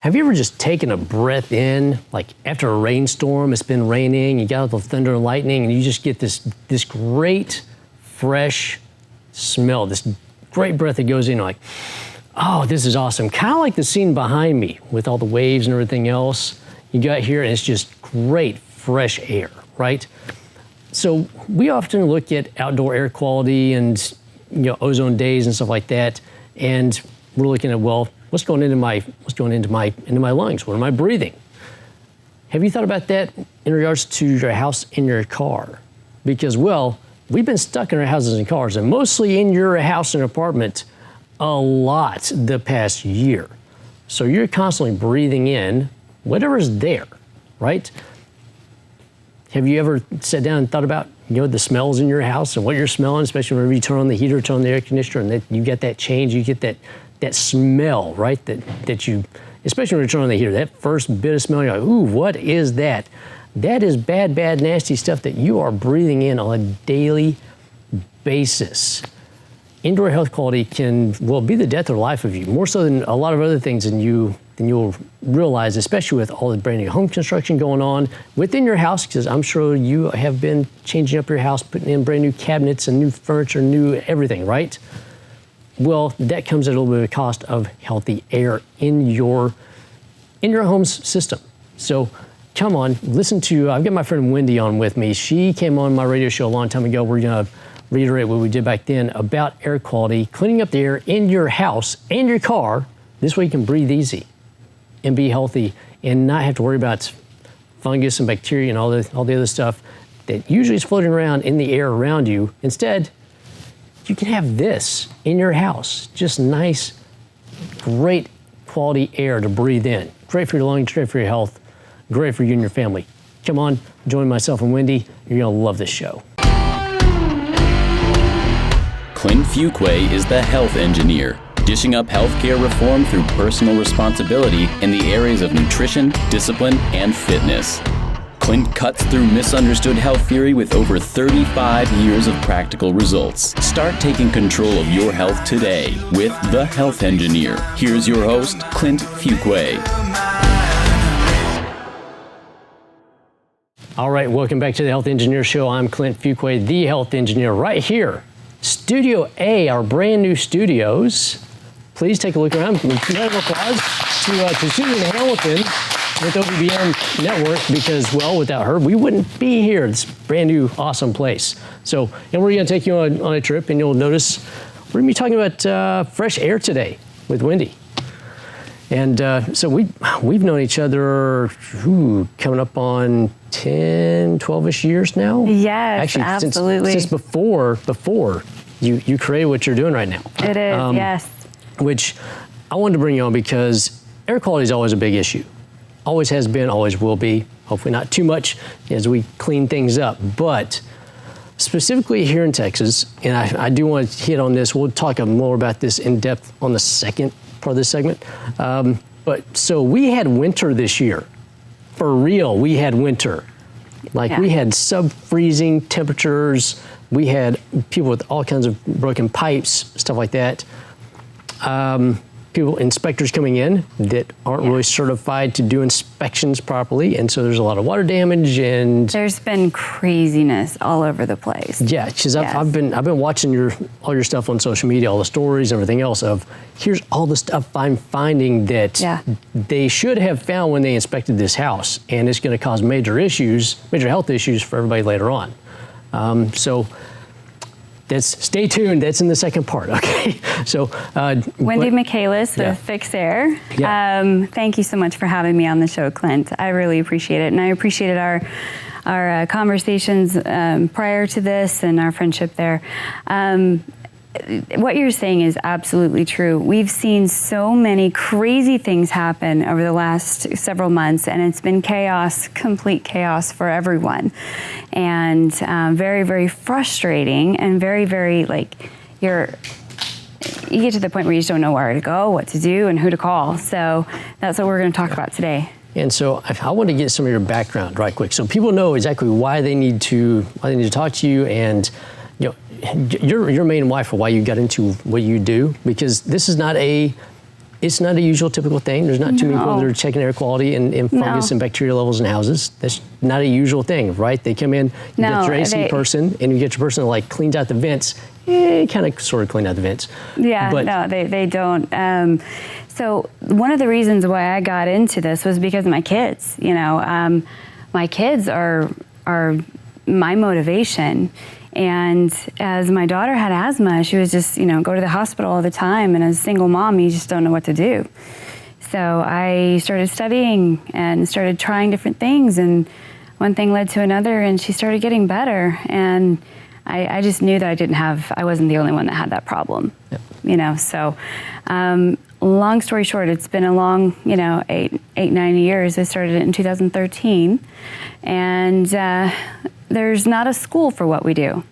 Have you ever just taken a breath in, like after a rainstorm, it's been raining, you got all the thunder and lightning, and you just get this great, fresh smell, this great breath that goes in, like, oh, this is awesome. Kind of like the scene behind me with all the waves and everything else. You got here and it's just great, fresh air, right? So we often look at outdoor air quality and ozone days and stuff like that, and we're looking at, well, what's going into my lungs? What am I breathing? Have you thought about that in regards to your house and your car? Because, well, we've been stuck in our houses and cars, and mostly in your house and apartment a lot the past year. So you're constantly breathing in whatever's there, right? Have you ever sat down and thought about the smells in your house and what you're smelling, especially whenever you turn on the heater, turn on the air conditioner, and that you get that change, you get that smell, right? That you, especially when you turn on the heater, that first bit of smell, you're like, ooh, what is that? That is bad, nasty stuff that you are breathing in on a daily basis. Indoor health quality can, well, be the death or life of you, more so than a lot of other things than you'll realize, especially with all the brand new home construction going on within your house, because I'm sure you have been changing up your house, putting in brand new cabinets and new furniture, new everything, right? Well, that comes at a little bit of cost of healthy air in your home's system. So come on, listen to, I've got my friend Wendy on with me. She came on my radio show a long time ago. We're gonna reiterate what we did back then about air quality, cleaning up the air in your house and your car. This way you can breathe easy and be healthy and not have to worry about fungus and bacteria and all the other stuff that usually is floating around in the air around you. Instead, you can have this in your house. Just nice, great quality air to breathe in. Great for your lungs, great for your health, great for you and your family. Come on, join myself and Wendy. You're gonna love this show. Clint Fuqua is the health engineer, dishing up healthcare reform through personal responsibility in the areas of nutrition, discipline, and fitness. Clint cuts through misunderstood health theory with over 35 years of practical results. Start taking control of your health today with The Health Engineer. Here's your host, Clint Fuqua. All right, welcome back to the Health Engineer Show. I'm Clint Fuqua, the Health Engineer, right here. Studio A, our brand new studios. Please take a look around. Round of applause to Susan Hamilton with OBBM Network, because, well, without her, we wouldn't be here. It's a brand new, awesome place. So, and we're gonna take you on a trip, and you'll notice we're gonna be talking about fresh air today with Wendy. And so we've known each other, coming up on 10, 12-ish years now? Yes, actually, absolutely. Since before you created what you're doing right now. It is, yes. Which I wanted to bring you on because air quality is always a big issue. Always has been, always will be. Hopefully not too much as we clean things up. But specifically here in Texas, and I do want to hit on this, we'll talk more about this in depth on the second part of this segment. But so we had winter this year. For real, we had winter. We had sub-freezing temperatures. We had people with all kinds of broken pipes, stuff like that. Inspectors coming in that aren't really certified to do inspections properly, and so there's a lot of water damage, and there's been craziness all over the place. Yeah, because I've been watching all your stuff on social media, all the stories, everything else of here's all the stuff I'm finding that they should have found when they inspected this house, and it's going to cause major health issues for everybody later on. So. Stay tuned, that's in the second part, okay? So, Wendy Michaelis with fixAIR. Yeah. Thank you so much for having me on the show, Clint. I really appreciate it, and I appreciated our conversations prior to this and our friendship there. What you're saying is absolutely true. We've seen so many crazy things happen over the last several months, and it's been chaos, complete chaos for everyone. And very, very frustrating, and very, very, you get to the point where you just don't know where to go, what to do, and who to call. So that's what we're going to talk about today. And so I want to get some of your background right quick, so people know exactly why they need to talk to you, and your main why for why you got into what you do, because this is not a It's not a usual typical thing. There's not too many people that are checking air quality and fungus No. and bacteria levels in houses. That's not a usual thing, right? They come in, you get your AC person, and you get your person that like cleans out the vents. Kind of sort of clean out the vents. Yeah, but, no, they don't. So one of the reasons why I got into this was because of my kids. You know, my kids are my motivation. And as my daughter had asthma, she was just, go to the hospital all the time. And as a single mom, you just don't know what to do. So I started studying and started trying different things. And one thing led to another, and she started getting better. And I just knew that I wasn't the only one that had that problem. Yep. So long story short, it's been a long, 9 years. I started it in 2013. And there's not a school for what we do.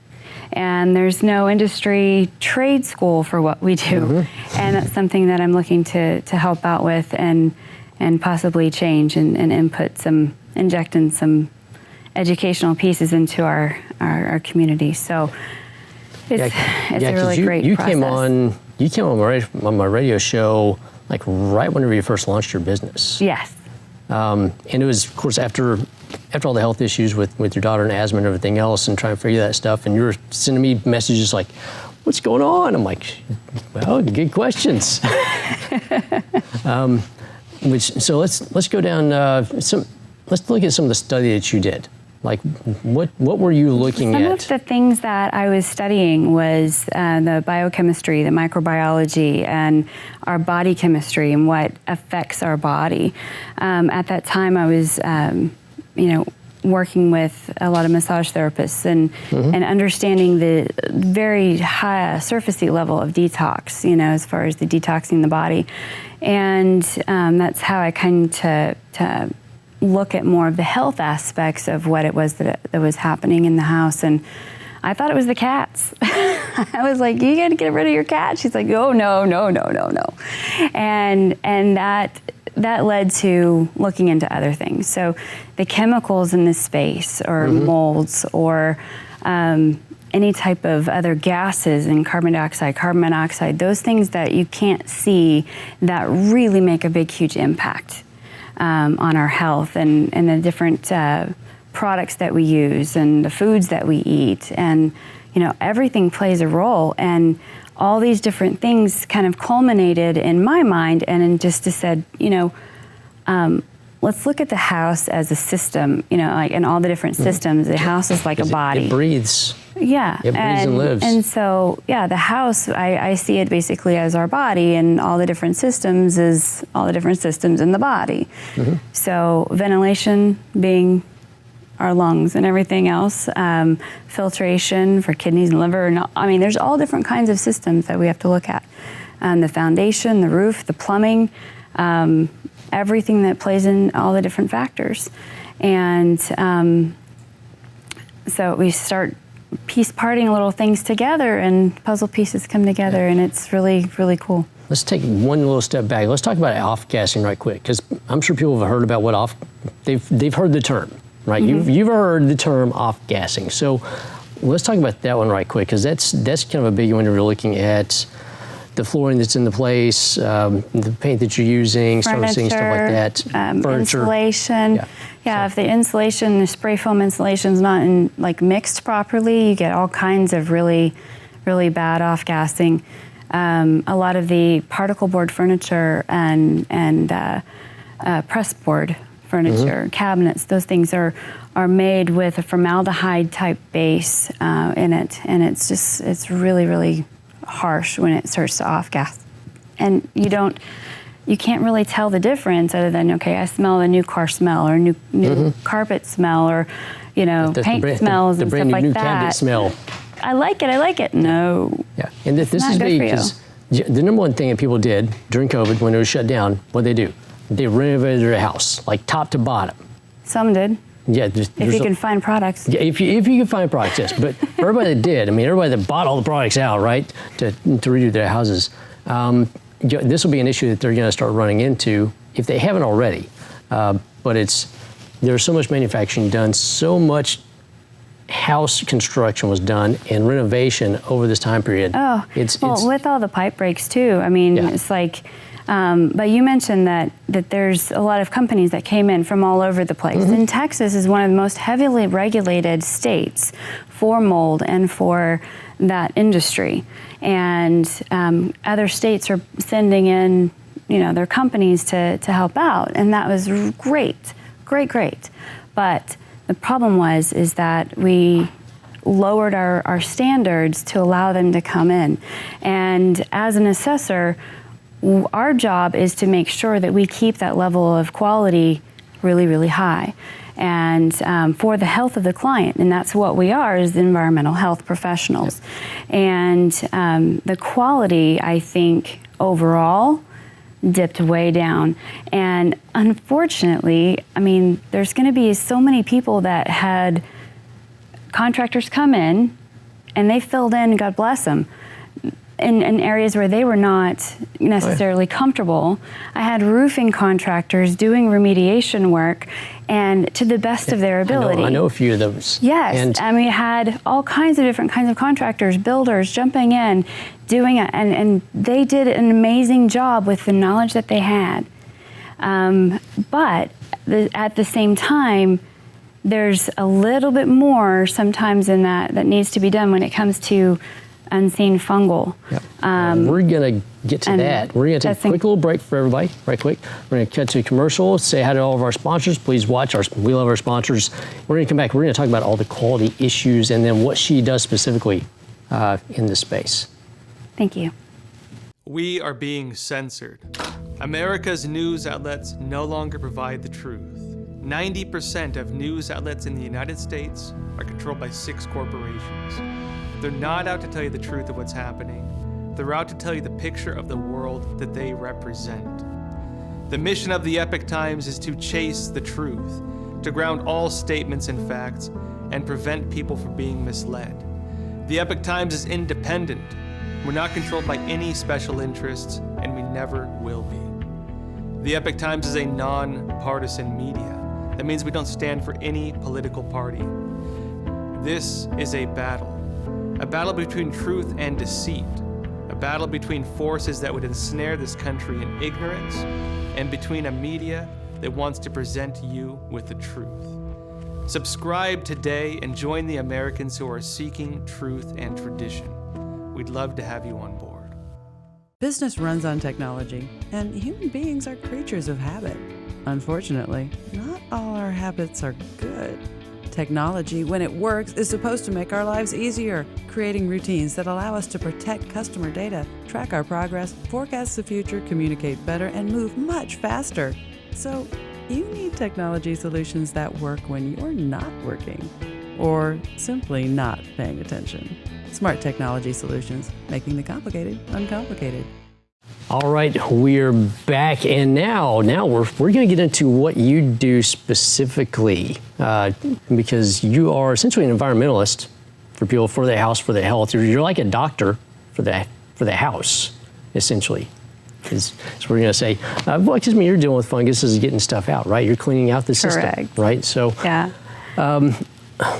And there's no industry trade school for what we do. Mm-hmm. And that's something that I'm looking to help out with and possibly change and inject in some educational pieces into our community. So it's a really great process. You came on my radio show like right whenever you first launched your business. Yes. And it was, of course, after all the health issues with your daughter and asthma and everything else and trying to figure that stuff, and you were sending me messages like, what's going on? I'm like, well, good questions. So let's go down, let's look at some of the study that you did. Like, what were you looking at? Some of the things that I was studying was the biochemistry, the microbiology, and our body chemistry and what affects our body. At that time, I was, working with a lot of massage therapists and understanding the very high surfacey level of detox, as far as the detoxing the body. And that's how I kind of to look at more of the health aspects of what it was that was happening in the house. And I thought it was the cats. I was like, you got to get rid of your cat. She's like, oh, no. And that led to looking into other things. So the chemicals in this space, or molds, or any type of other gases, and carbon dioxide, carbon monoxide, those things that you can't see that really make a big, huge impact on our health, and the different products that we use and the foods that we eat, and everything plays a role. And all these different things kind of culminated in my mind, and then just said, let's look at the house as a system, like in all the different systems. The house is like a body. It breathes. Yeah. It breathes and lives. And so, the house, I see it basically as our body, and all the different systems is all the different systems in the body. So ventilation being our lungs and everything else, filtration for kidneys and liver. And there's all different kinds of systems that we have to look at. The foundation, the roof, the plumbing, everything that plays in all the different factors. And so we start piece parting little things together, and puzzle pieces come together, and it's really, really cool. Let's take one little step back. Let's talk about off-gassing right quick, because I'm sure people have heard about they've heard the term, right? You've heard the term off-gassing. So let's talk about that one right quick, because that's kind of a big one when you're looking at the flooring that's in the place, the paint that you're using, servicing, stuff like that, furniture. Insulation. If the insulation, the spray foam insulation is not mixed properly, you get all kinds of really, really bad off-gassing. A lot of the particle board furniture and press board furniture, cabinets, those things are made with a formaldehyde type base in it, and it's really, really harsh when it starts to off-gas. And you can't really tell the difference other than, okay, I smell a new car smell, or new carpet smell, or paint smells and stuff like new that. Cabinet smell. I like it. No. Yeah, and this is big, because the number one thing that people did during COVID when it was shut down, what did they do? They renovated their house, like top to bottom. Some did. Yeah, if you can find products. Yeah, if you can find products, yes. But everybody that did, everybody that bought all the products out, right, to redo their houses, this will be an issue that they're going to start running into if they haven't already. But there's so much manufacturing done, so much house construction was done and renovation over this time period. With all the pipe breaks too. It's like But you mentioned that there's a lot of companies that came in from all over the place. And Texas is one of the most heavily regulated states for mold and for that industry. And other states are sending in, their companies to help out. And that was great. But the problem is that we lowered our standards to allow them to come in. And as an assessor, our job is to make sure that we keep that level of quality really, really high. And for the health of the client, and that's what we are as environmental health professionals. Yep. And the quality, I think, overall, dipped way down. And unfortunately, there's going to be so many people that had contractors come in, and they filled in, God bless them, in areas where they were not necessarily comfortable. I had roofing contractors doing remediation work, and to the best of their ability. I know a few of those. Yes, and we had all kinds of different kinds of contractors, builders jumping in, doing it, and they did an amazing job with the knowledge that they had. But at the same time, there's a little bit more sometimes in that needs to be done when it comes to unseen fungal. Yep. We're going to get to that. We're going to take a quick little break for everybody, right quick. We're going to cut to a commercial, say hi to all of our sponsors. Please watch. We love our sponsors. We're going to come back. We're going to talk about all the quality issues and then what she does specifically in this space. Thank you. We are being censored. America's news outlets no longer provide the truth. 90% of news outlets in the United States are controlled by 6 corporations. They're not out to tell you the truth of what's happening. They're out to tell you the picture of the world that they represent. The mission of the Epoch Times is to chase the truth, to ground all statements in facts, and prevent people from being misled. The Epoch Times is independent. We're not controlled by any special interests, and we never will be. The Epoch Times is a non-partisan media. That means we don't stand for any political party. This is a battle between truth and deceit, a battle between forces that would ensnare this country in ignorance, and between a media that wants to present you with the truth. Subscribe today and join the Americans who are seeking truth and tradition. We'd love to have you on board. Business runs on technology, and human beings are creatures of habit. Unfortunately, not all our habits are good. Technology, when it works, is supposed to make our lives easier, creating routines that allow us to protect customer data, track our progress, forecast the future, communicate better, and move much faster. So, you need technology solutions that work when you're not working, or simply not paying attention. Smart technology solutions, making the complicated uncomplicated. All right, we're back, and now we're going to get into what you do specifically, because you are essentially an environmentalist for people, for the house, for the health. You're like a doctor for the house, essentially. So we're going to say, well, excuse me, you're dealing with funguses, getting stuff out, right? You're cleaning out the system, Correct. right? So yeah.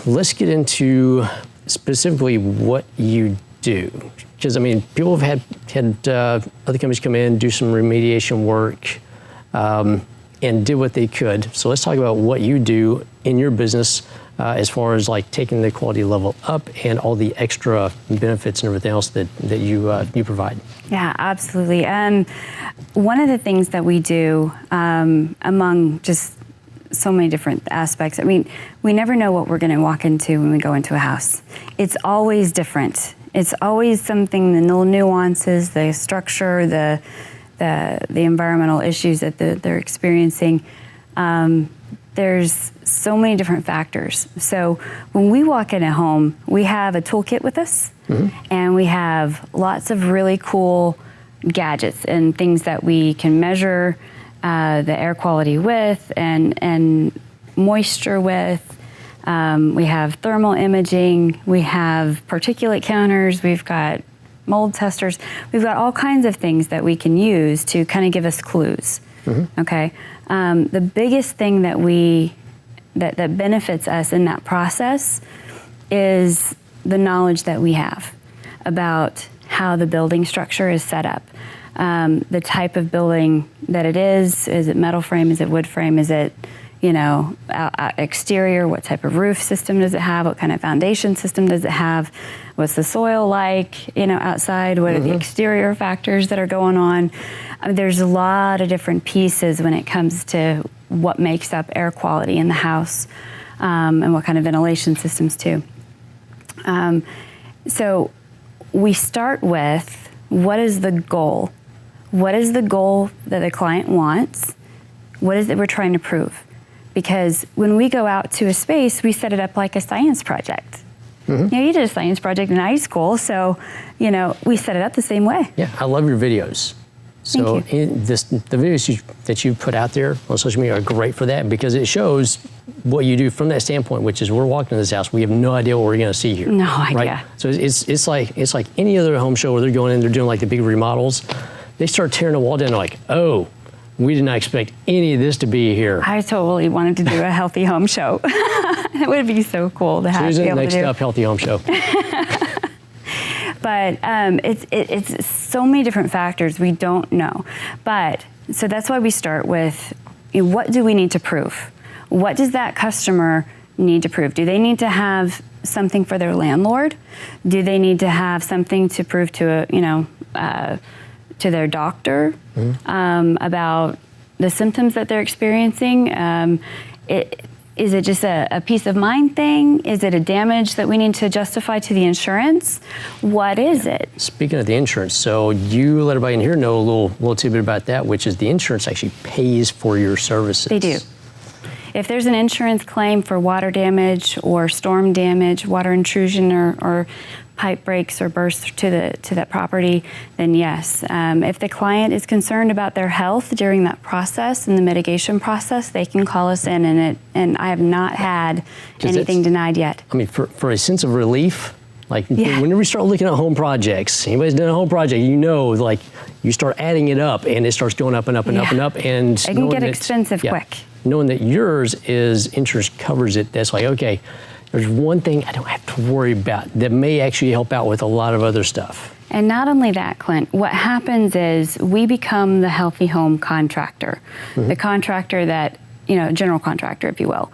Let's get into specifically what you do. Because, people have had other companies come in, do some remediation work, and did what they could. So let's talk about what you do in your business as far as like taking the quality level up and all the extra benefits and everything else that you provide. Yeah, absolutely. One of the things that we do among just so many different aspects, we never know what we're going to walk into when we go into a house. It's always different. It's always something, the little nuances, the structure, the environmental issues that they're experiencing. There's so many different factors. So when we walk in a home, we have a toolkit with us, and we have lots of really cool gadgets and things that we can measure the air quality with and moisture with. We have thermal imaging, we have particulate counters, we've got mold testers, we've got all kinds of things that we can use to kind of give us clues, okay? The biggest thing that that benefits us in that process is the knowledge that we have about how the building structure is set up. the type of building that it is. Is it metal frame? Is it wood frame? Is it, exterior? What type of roof system does it have? What kind of foundation system does it have? What's the soil like, outside? What are the exterior factors that are going on? There's a lot of different pieces when it comes to what makes up air quality in the house, and what kind of ventilation systems too. So we start with, what is the goal? What is the goal that the client wants? What is it we're trying to prove? Because when we go out to a space, we set it up like a science project. You did a science project in high school, so we set it up the same way. Yeah, I love your videos. So Thank you. The videos that you put out there on social media are great for that, because it shows what you do from that standpoint, which is, we're walking in this house, we have no idea what we're going to see here. No idea. Right? So it's like any other home show where they're going in, they're doing like the big remodels. They start tearing the wall down, they're like, oh, we did not expect any of this to be here. I totally wanted to do a healthy home show. It would be so cool to have. Susan, next up, healthy home show. But it's so many different factors we don't know. But so that's why we start with, what do we need to prove? What does that customer need to prove? Do they need to have something for their landlord? Do they need to have something to prove to to their doctor about the symptoms that they're experiencing? Is it just a peace of mind thing? Is it a damage that we need to justify to the insurance? What is it? Speaking of the insurance, so you let everybody in here know a little tidbit about that, which is the insurance actually pays for your services. They do. If there's an insurance claim for water damage or storm damage, water intrusion or pipe breaks or bursts to that property, then yes. If the client is concerned about their health during that process and the mitigation process, they can call us in, and I have not had anything denied yet. I mean, for a sense of relief, like whenever you start looking at home projects, anybody's done a home project, like you start adding it up and it starts going up and up and up and up. And it can get expensive quick. Knowing that yours is insurance covers it, that's like, okay, there's one thing I don't have to worry about that may actually help out with a lot of other stuff. And not only that, Clint, what happens is we become the healthy home contractor, the contractor that, general contractor, if you will.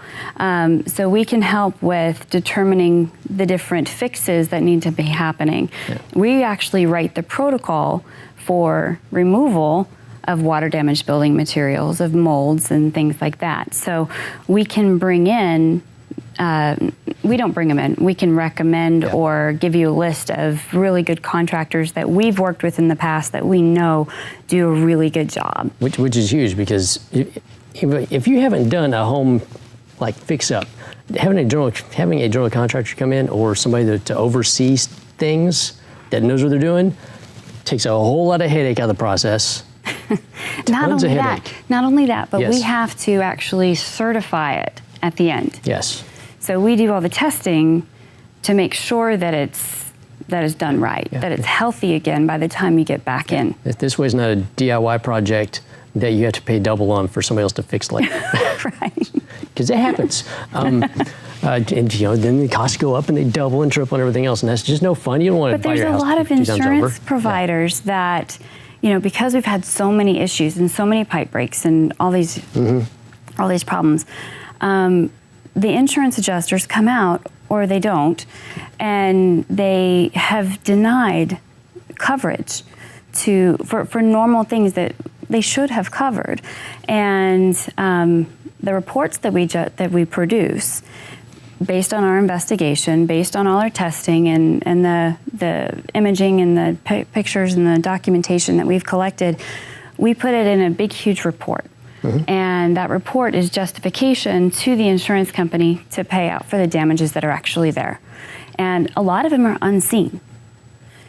So we can help with determining the different fixes that need to be happening. Yeah. We actually write the protocol for removal of water damaged building materials, of molds and things like that. So we can bring in, we don't bring them in, we can recommend or give you a list of really good contractors that we've worked with in the past that we know do a really good job. Which is huge, because if you haven't done a home like fix up, having a general contractor come in or somebody to oversee things that knows what they're doing takes a whole lot of headache out of the process. Not only that, but we have to actually certify it at the end. Yes. So we do all the testing to make sure that it's done right, that it's healthy again by the time you get back in. This way is not a DIY project that you have to pay double on for somebody else to fix later. Right. Because it happens. And then the costs go up and they double and triple and everything else, and that's just no fun. You don't want to buy your house. But there's a lot of insurance providers that, because we've had so many issues and so many pipe breaks and all these problems, the insurance adjusters come out, or they don't, and they have denied coverage for normal things that they should have covered. And the reports that we produce, based on our investigation, based on all our testing and the imaging and the pictures and the documentation that we've collected, we put it in a big, huge report. And that report is justification to the insurance company to pay out for the damages that are actually there. And a lot of them are unseen.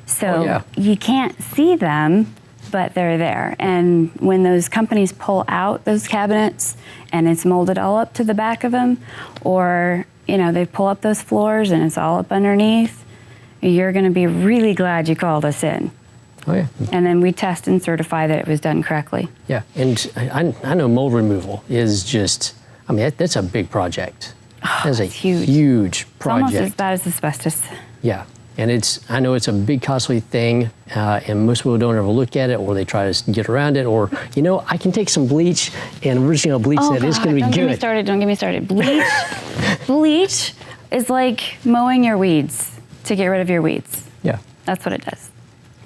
So you can't see them, but they're there. And when those companies pull out those cabinets and it's molded all up to the back of them, or they pull up those floors and it's all up underneath, you're going to be really glad you called us in. Oh, yeah. And then we test and certify that it was done correctly. Yeah, and I know mold removal is just, that's a big project. That's a huge project. It's almost as bad as asbestos. Yeah, And I know it's a big costly thing, and most people don't ever look at it, or they try to get around it, or, I can take some bleach and we're just going to bleach that. It's going to be good. Don't get me started. Bleach is like mowing your weeds to get rid of your weeds. Yeah. That's what it does.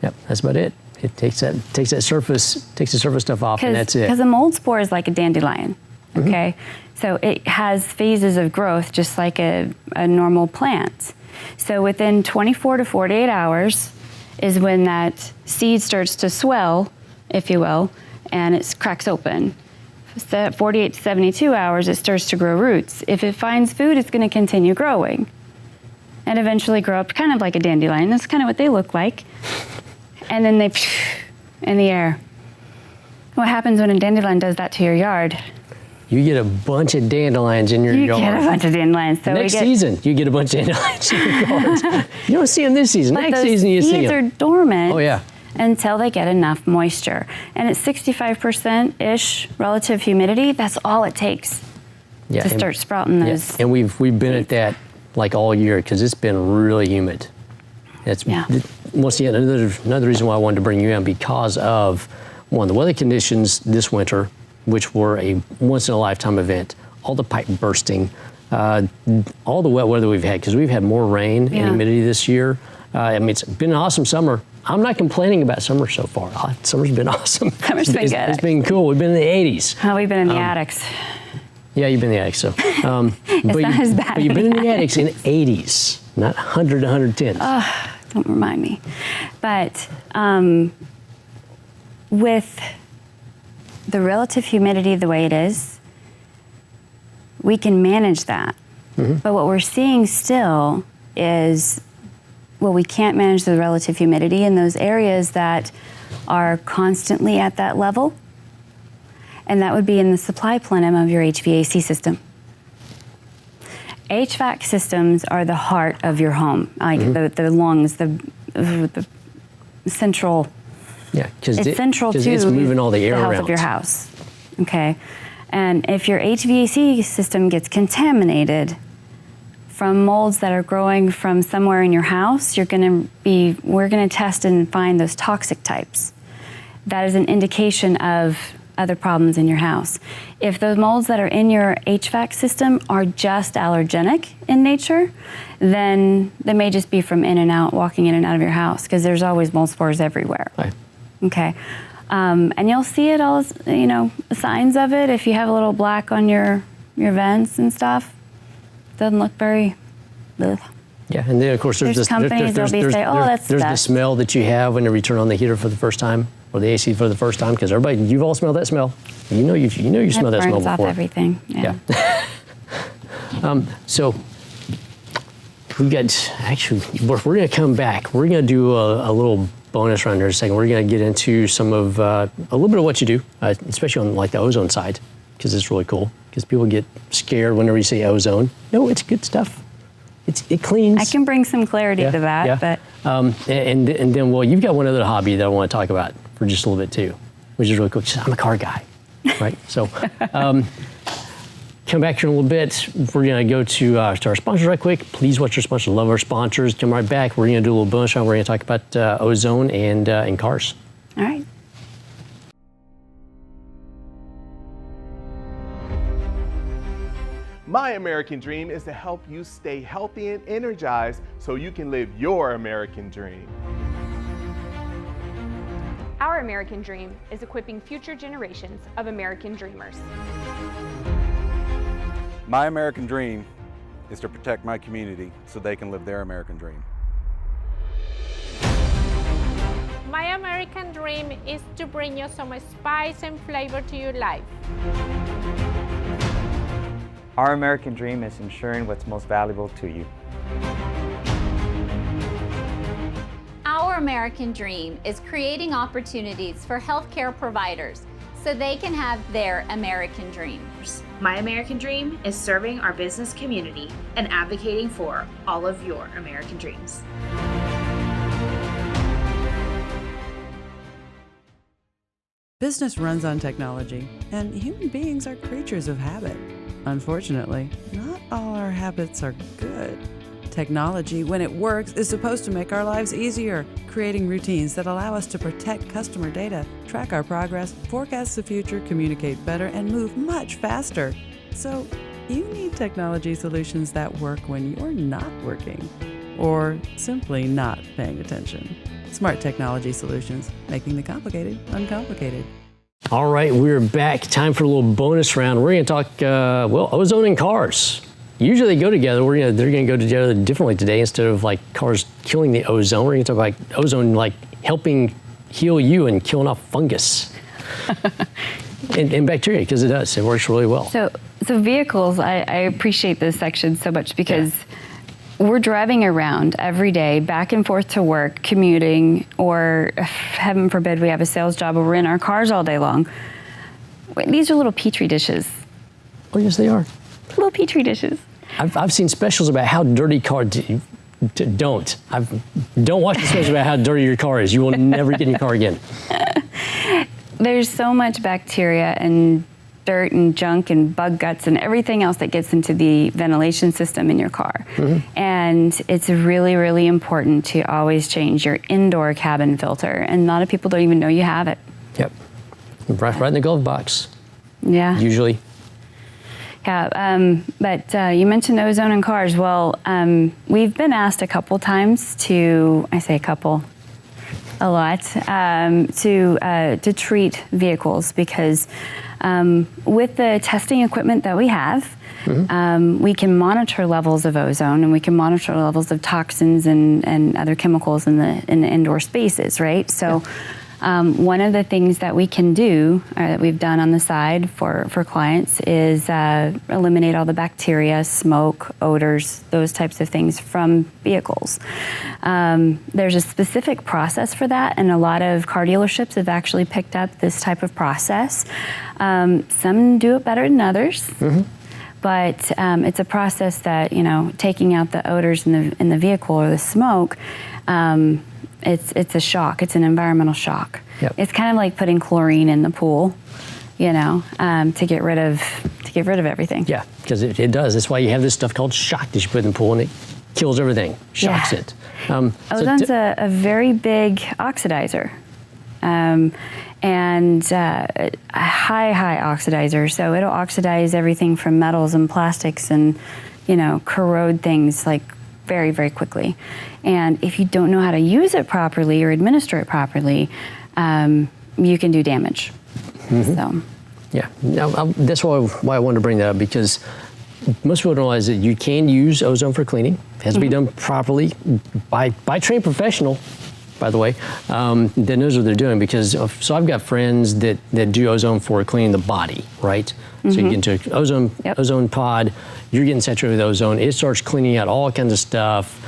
Yep, that's about it. It takes the surface stuff off, and that's it. Because a mold spore is like a dandelion, okay? So it has phases of growth just like a normal plant. So within 24 to 48 hours is when that seed starts to swell, if you will, and it cracks open. So at 48 to 72 hours, it starts to grow roots. If it finds food, it's going to continue growing and eventually grow up kind of like a dandelion. That's kind of what they look like. And then they in the air. What happens when a dandelion does that to your yard? You get a bunch of dandelions in your yard. You get a bunch of dandelions. So Next season, you get a bunch of dandelions in your yard. You don't see them this season. But Next season, you see them. seeds are dormant. Oh, yeah. Until they get enough moisture. And at 65%-ish relative humidity, that's all it takes to start sprouting those. Yeah. And we've been at that like all year because it's been really humid. Once again, another reason why I wanted to bring you in, because of, one, the weather conditions this winter, which were a once-in-a-lifetime event, all the pipe bursting, all the wet weather we've had, because we've had more rain and humidity this year. It's been an awesome summer. I'm not complaining about summer so far. Summer's been awesome. Summer's been good. It's been cool. We've been in the 80s. Oh, we've been in the attics. Yeah, you've been in the attics, so. It's not as bad. But you've been in the attics in 80s, not 100 to 110. Don't remind me. But with the relative humidity the way it is, we can manage that. But what we're seeing still is, we can't manage the relative humidity in those areas that are constantly at that level. And that would be in the supply plenum of your HVAC system. HVAC systems are the heart of your home, like the lungs, the central. Yeah, because it's central to it's moving all the air health around of your house. Okay, and if your HVAC system gets contaminated from molds that are growing from somewhere in your house, we're going to test and find those toxic types. That is an indication of other problems in your house. If those molds that are in your HVAC system are just allergenic in nature, then they may just be from walking in and out of your house, because there's always mold spores everywhere. Right. Okay. And you'll see it all, signs of it. If you have a little black on your vents and stuff, doesn't look very. Ugh. Yeah, and then of course there's the smell that you have whenever you turn on the heater for the first time, or the AC for the first time, because you've all smelled that smell. You smell that smell before. It burns off everything. Yeah. So we've got, we're going to come back. We're going to do a little bonus round here in a second. We're going to get into some of a little bit of what you do, especially on like the ozone side, because it's really cool. Because people get scared whenever you say ozone. No, it's good stuff. It cleans. I can bring some clarity to that, but and then you've got one other hobby that I want to talk about for just a little bit too, which is really cool. I'm a car guy, right? So come back here in a little bit. We're gonna go to our sponsors right quick. Please watch your sponsors. Love our sponsors. Come right back. We're gonna do a little bonus round. We're gonna talk about ozone and cars. All right. My American dream is to help you stay healthy and energized so you can live your American dream. Our American dream is equipping future generations of American dreamers. My American dream is to protect my community so they can live their American dream. My American dream is to bring you some spice and flavor to your life. Our American dream is ensuring what's most valuable to you. Our American dream is creating opportunities for healthcare providers so they can have their American dreams. My American dream is serving our business community and advocating for all of your American dreams. Business runs on technology, and human beings are creatures of habit. Unfortunately, not all our habits are good. Technology, when it works, is supposed to make our lives easier, creating routines that allow us to protect customer data, track our progress, forecast the future, communicate better, and move much faster. So, you need technology solutions that work when you're not working, or simply not paying attention. Smart technology solutions, making the complicated uncomplicated. All right, we're back. Time for a little bonus round. We're going to talk, ozone in cars. Usually they go together. They're going to go together differently today. Instead of like cars killing the ozone, we're going to talk about ozone like helping heal you and killing off fungus and bacteria, because it does. It works really well. So vehicles, I appreciate this section so much because we're driving around every day, back and forth to work, commuting, or heaven forbid we have a sales job where we're in our cars all day long. These are little Petri dishes. Oh, yes, they are. Little Petri dishes. I've seen specials about how dirty cars don't watch the specials about how dirty your car is. You will never get in your car again. There's so much bacteria and dirt and junk and bug guts and everything else that gets into the ventilation system in your car. And it's really, really important to always change your indoor cabin filter. And a lot of people don't even know you have it. Yep. Right in the glove box. Yeah. Usually. Yeah, but you mentioned ozone in cars. Well, we've been asked a couple times a lot, to treat vehicles because with the testing equipment that we have, we can monitor levels of ozone and we can monitor levels of toxins and other chemicals in the indoor spaces, right? So. One of the things that we can do, that we've done on the side for clients, is eliminate all the bacteria, smoke, odors, those types of things from vehicles. There's a specific process for that, and a lot of car dealerships have actually picked up this type of process. Some do it better than others. But it's a process that, taking out the odors in the vehicle or the smoke, it's a shock. It's an environmental shock. Yep. It's kind of like putting chlorine in the pool, to get rid of everything. Yeah, because it does. That's why you have this stuff called shock that you put in the pool, and it kills everything, shocks it. Ozone's a very big oxidizer. And a high oxidizer. So it'll oxidize everything from metals and plastics and, corrode things like very, very quickly. And if you don't know how to use it properly or administer it properly, you can do damage. So. Yeah, that's why I wanted to bring that up, because most people don't realize that you can use ozone for cleaning. It has to be done properly by trained professional, by the way, that knows what they're doing. So I've got friends that do ozone for cleaning the body, right? So you get into ozone pod, you're getting saturated with ozone, it starts cleaning out all kinds of stuff.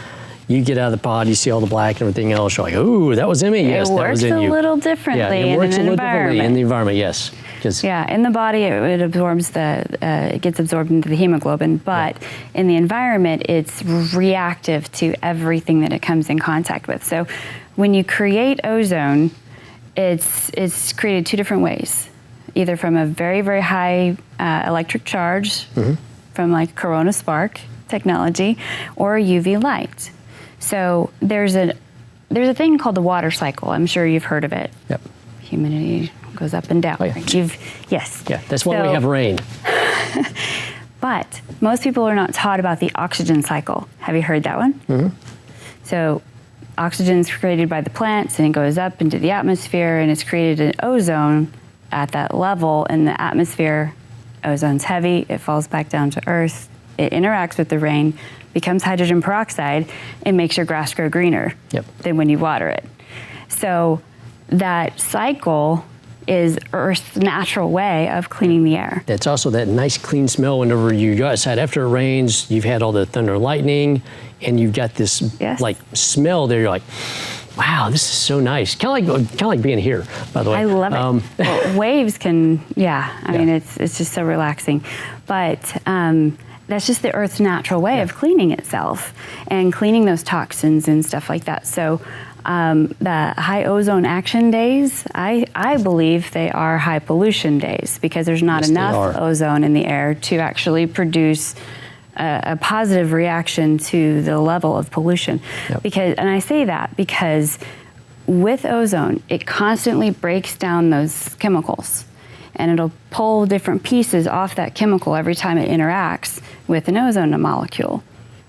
You get out of the pod, you see all the black and everything else, you're like, ooh, that was in me, yes, that was in you. It works a little differently it works in a an little differently in the environment, yes. In the body, it absorbs it gets absorbed into the hemoglobin, but in the environment, it's reactive to everything that it comes in contact with. So when you create ozone, it's created two different ways, either from a very, very high electric charge from like corona spark technology or UV light. So there's a thing called the water cycle. I'm sure you've heard of it. Yep. Humidity goes up and down. Oh, yeah. Right? Yes. Yeah, that's why we have rain. But most people are not taught about the oxygen cycle. Have you heard that one? So oxygen is created by the plants and it goes up into the atmosphere and it's created an ozone at that level in the atmosphere. Ozone's heavy, it falls back down to Earth, it interacts with the rain, becomes hydrogen peroxide, and makes your grass grow greener than when you water it. So that cycle is Earth's natural way of cleaning the air. That's also that nice clean smell whenever you go outside after it rains, you've had all the thunder and lightning, and you've got this like smell there, you're like, wow, this is so nice. Kind of like being here, by the way. I love it. Well, waves can, I mean, it's just so relaxing. But that's just the Earth's natural way of cleaning itself and cleaning those toxins and stuff like that. So the high ozone action days, I believe they are high pollution days because there's not enough ozone in the air to actually produce a positive reaction to the level of pollution. Yep. And I say that because with ozone, it constantly breaks down those chemicals, and it'll pull different pieces off that chemical every time it interacts with an ozone molecule,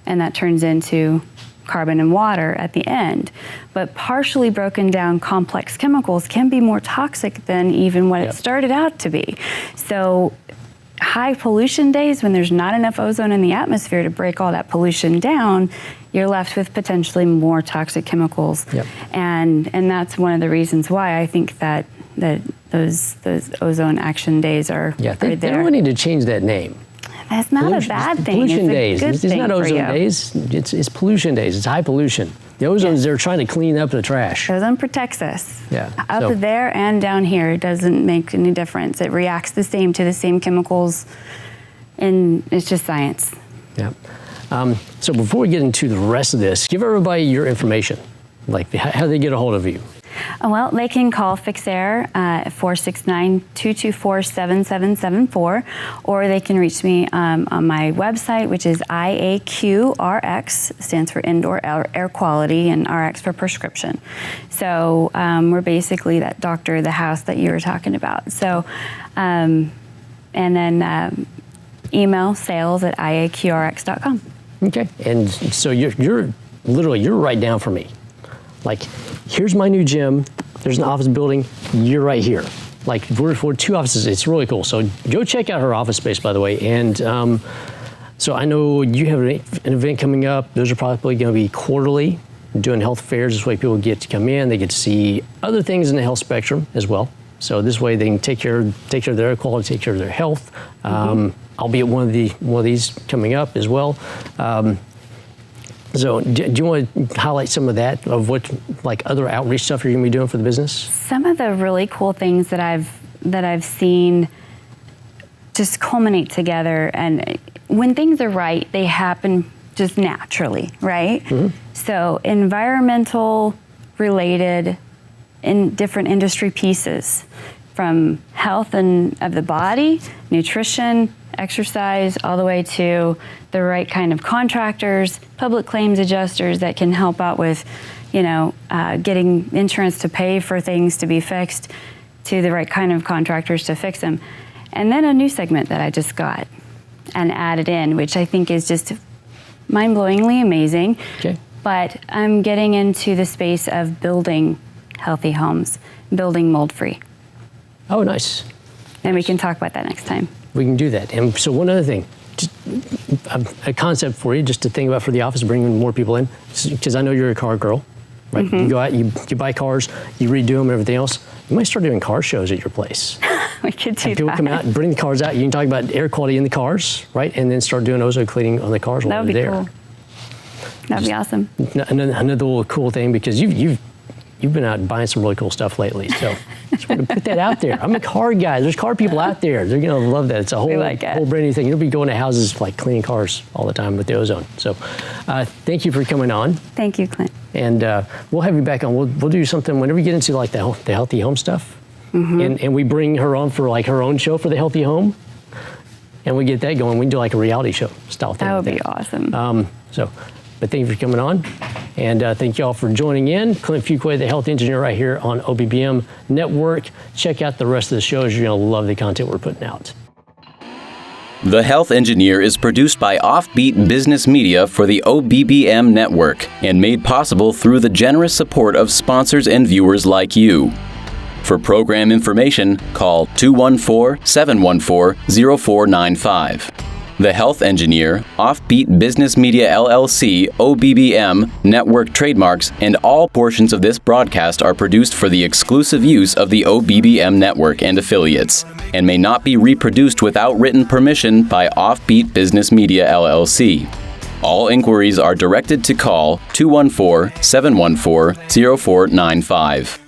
and that turns into carbon and water at the end. But partially broken down complex chemicals can be more toxic than even what it started out to be. So high pollution days, when there's not enough ozone in the atmosphere to break all that pollution down, you're left with potentially more toxic chemicals. Yep. And that's one of the reasons why I think that those ozone action days are they there. They don't need to change that name. That's not a bad thing. Pollution days. It's It's not ozone days. It's pollution days. It's high pollution. The ozone's they're trying to clean up the trash. Ozone protects us. Yeah. Up there and down here, it doesn't make any difference. It reacts the same to the same chemicals, and it's just science. Yeah. So before we get into the rest of this, give everybody your information. Like, how do they get a hold of you? Well, they can call fixAIR at 469-224-7774, or they can reach me on my website, which is IAQRX, stands for Indoor Air Quality, and RX for prescription. So we're basically that doctor of the house that you were talking about. So, and then email sales@iaqrx.com. Okay, and so you're literally right down for me. Like, here's my new gym. There's an office building. You're right here. Like, we're two offices. It's really cool. So go check out her office space, by the way. And so I know you have an event coming up. Those are probably going to be quarterly, doing health fairs. This way people get to come in. They get to see other things in the health spectrum as well. So this way they can take care of their quality, take care of their health. I'll be at one of these coming up as well. So do you want to highlight some of that, of what, like, other outreach stuff you're going to be doing for the business? Some of the really cool things that I've seen just culminate together, and when things are right, they happen just naturally, right? Mm-hmm. So environmental related in different industry pieces, from health and of the body, nutrition, exercise, all the way to the right kind of contractors, public claims adjusters that can help out with, getting insurance to pay for things to be fixed, to the right kind of contractors to fix them. And then a new segment that I just got and added in, which I think is just mind-blowingly amazing. Okay. But I'm getting into the space of building healthy homes, building mold-free. Oh, nice. And we can talk about that next time. We can do that. And so one other thing, just a concept for you, just to think about for the office, bringing more people in, because I know you're a car girl, right? Mm-hmm. You go out, you buy cars, you redo them and everything else. You might start doing car shows at your place. We could do that. People come out and bring the cars out. You can talk about air quality in the cars, right? And then start doing ozone cleaning on the cars while they're there. That would be cool. That'd be awesome. Another little cool thing, because you've been out buying some really cool stuff lately. So just want to put that out there. I'm a car guy. There's car people out there. They're going to love that. It's a whole brand new thing. You'll be going to houses like cleaning cars all the time with the ozone. So thank you for coming on. Thank you, Clint. And we'll have you back on. We'll do something whenever we get into like the healthy home stuff. Mm-hmm. And we bring her on for like her own show for the healthy home. And we get that going. We can do like a reality show style thing. That would be awesome. But thank you for coming on. And thank you all for joining in. Clint Fuqua, the Health Engineer, right here on OBBM Network. Check out the rest of the shows. You're going to love the content we're putting out. The Health Engineer is produced by Offbeat Business Media for the OBBM Network and made possible through the generous support of sponsors and viewers like you. For program information, call 214-714-0495. The Health Engineer, Offbeat Business Media LLC, OBBM, network trademarks, and all portions of this broadcast are produced for the exclusive use of the OBBM network and affiliates, and may not be reproduced without written permission by Offbeat Business Media LLC. All inquiries are directed to call 214-714-0495.